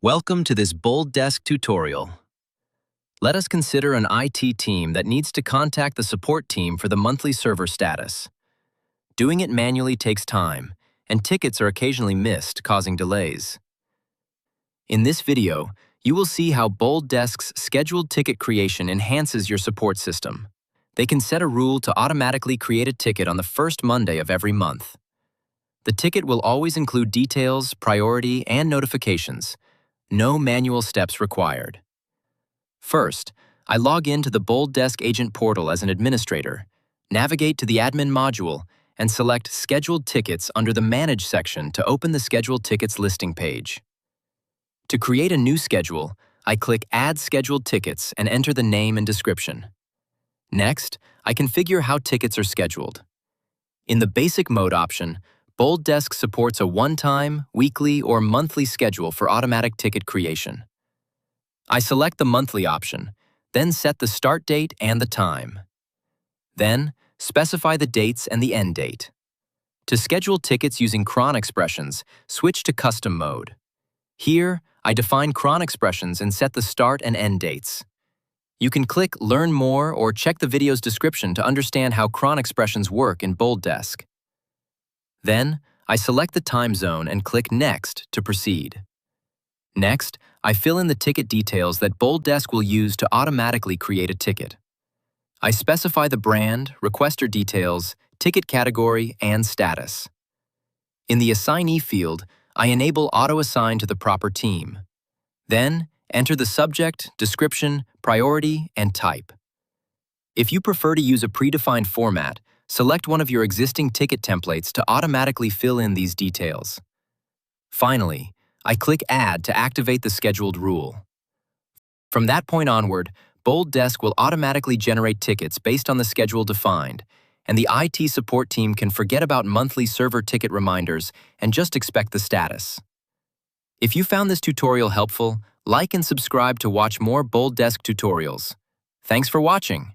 Welcome to this BoldDesk tutorial. Let us consider an IT team that needs to contact the support team for the monthly server status. Doing it manually takes time, and tickets are occasionally missed, causing delays. In this video, you will see how BoldDesk's scheduled ticket creation enhances your support system. They can set a rule to automatically create a ticket on the first Monday of every month. The ticket will always include details, priority, and notifications. No manual steps required. First, I log in to the BoldDesk Agent portal as an administrator, navigate to the Admin module, and select Scheduled Tickets under the Manage section to open the Scheduled Tickets listing page. To create a new schedule, I click Add Scheduled Tickets and enter the name and description. Next, I configure how tickets are scheduled. In the Basic Mode option, BoldDesk supports a one-time, weekly, or monthly schedule for automatic ticket creation. I select the monthly option, then set the start date and the time. Then, specify the dates and the end date. To schedule tickets using Cron expressions, switch to Custom Mode. Here, I define Cron expressions and set the start and end dates. You can click Learn More or check the video's description to understand how Cron expressions work in BoldDesk. Then, I select the time zone and click Next to proceed. Next, I fill in the ticket details that BoldDesk will use to automatically create a ticket. I specify the brand, requester details, ticket category, and status. In the Assignee field, I enable auto-assign to the proper team. Then, enter the subject, description, priority, and type. If you prefer to use a predefined format, select one of your existing ticket templates to automatically fill in these details. Finally, I click Add to activate the scheduled rule. From that point onward, BoldDesk will automatically generate tickets based on the schedule defined, and the IT support team can forget about monthly server ticket reminders and just expect the status. If you found this tutorial helpful, like and subscribe to watch more BoldDesk tutorials. Thanks for watching.